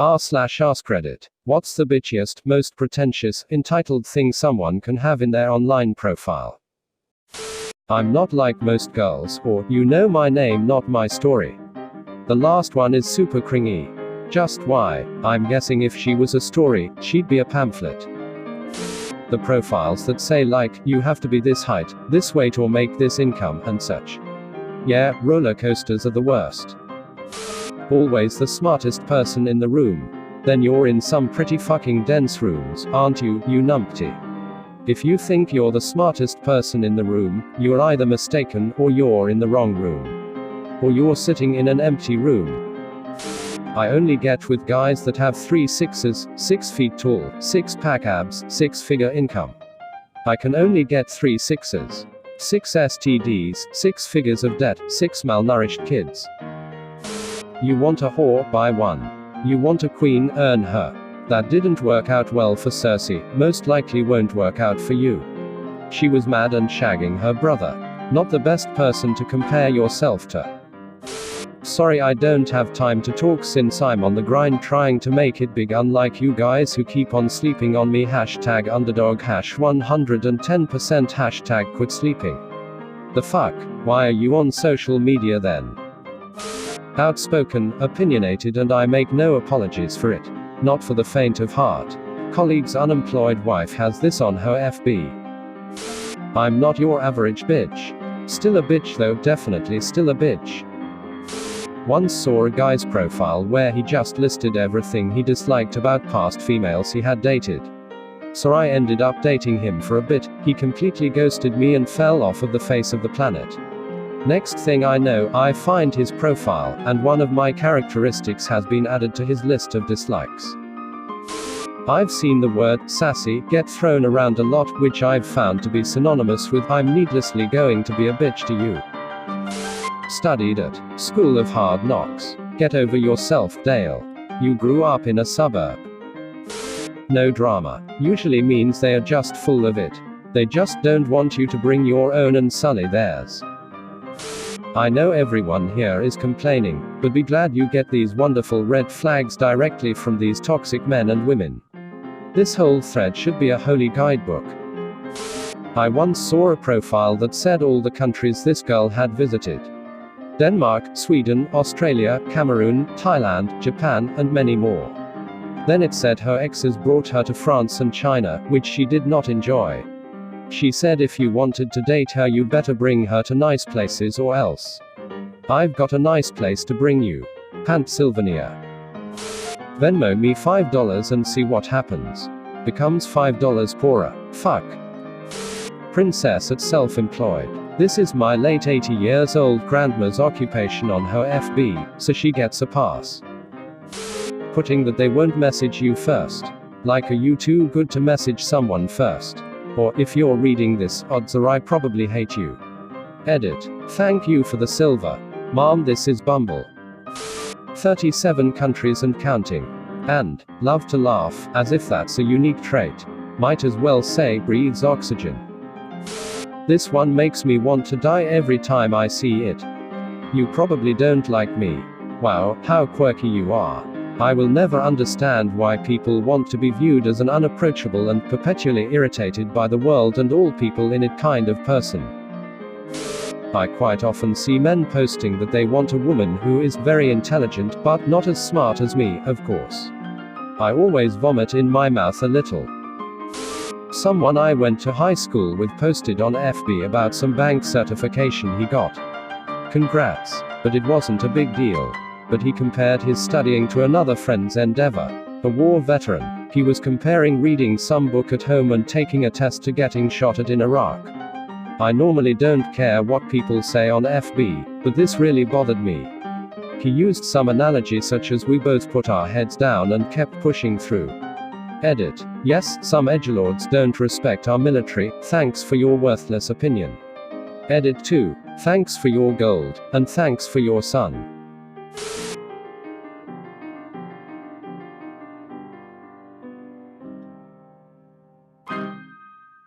r/askreddit. What's the bitchiest, most pretentious, entitled thing someone can have in their online profile? I'm not like most girls, or, you know my name not my story. The last one is super cringy. Just why? I'm guessing if she was a story, she'd be a pamphlet. The profiles that say like, you have to be this height, this weight or make this income, and such. Yeah, roller coasters are the worst. Always the smartest person in the room. Then you're in some pretty fucking dense rooms, aren't you, you numpty? If you think you're the smartest person in the room, you're either mistaken, or you're in the wrong room. Or you're sitting in an empty room. I only get with guys that have 3 sixes, 6 feet tall, 6-pack abs, 6-figure income. I can only get 3 sixes. 6 STDs, 6 figures of debt, 6 malnourished kids. You want a whore, buy one. You want a queen, earn her. That didn't work out well for Cersei, most likely won't work out for you. She was mad and shagging her brother. Not the best person to compare yourself to. Sorry I don't have time to talk since I'm on the grind trying to make it big, unlike you guys who keep on sleeping on me. #underdog #110% #quit sleeping. The fuck? Why are you on social media then? Outspoken, opinionated, and I make no apologies for it. Not for the faint of heart. Colleague's unemployed wife has this on her FB. I'm not your average bitch. Still a bitch though, definitely still a bitch. Once saw a guy's profile where he just listed everything he disliked about past females he had dated. So I ended up dating him for a bit, he completely ghosted me and fell off of the face of the planet. Next thing I know, I find his profile, and one of my characteristics has been added to his list of dislikes. I've seen the word sassy get thrown around a lot, which I've found to be synonymous with I'm needlessly going to be a bitch to you. Studied at School of Hard Knocks. Get over yourself, Dale. You grew up in a suburb. No drama usually means they are just full of it. They just don't want you to bring your own and sully theirs. I know everyone here is complaining, but be glad you get these wonderful red flags directly from these toxic men and women. This whole thread should be a holy guidebook. I once saw a profile that said all the countries this girl had visited. Denmark, Sweden, Australia, Cameroon, Thailand, Japan, and many more. Then it said her exes brought her to France and China, which she did not enjoy. She said if you wanted to date her you better bring her to nice places or else. I've got a nice place to bring you. Pennsylvania. Venmo me $5 and see what happens. Becomes $5 poorer. Fuck. Princess at self-employed. This is my late 80 years old grandma's occupation on her FB, so she gets a pass. Putting that they won't message you first. Like, are you too good to message someone first? Or, if you're reading this, odds are I probably hate you. Edit. Thank you for the silver. Mom, this is Bumble. 37 countries and counting. And, love to laugh, as if that's a unique trait. Might as well say, breathes oxygen. This one makes me want to die every time I see it. You probably don't like me. Wow, how quirky you are. I will never understand why people want to be viewed as an unapproachable and perpetually irritated by the world and all people in it kind of person. I quite often see men posting that they want a woman who is very intelligent, but not as smart as me, of course. I always vomit in my mouth a little. Someone I went to high school with posted on FB about some bank certification he got. Congrats. But it wasn't a big deal. But he compared his studying to another friend's endeavor. A war veteran. He was comparing reading some book at home and taking a test to getting shot at in Iraq. I normally don't care what people say on FB, but this really bothered me. He used some analogy such as we both put our heads down and kept pushing through. Edit. Yes, some edgelords don't respect our military, thanks for your worthless opinion. Edit 2. Thanks for your gold, and thanks for your son.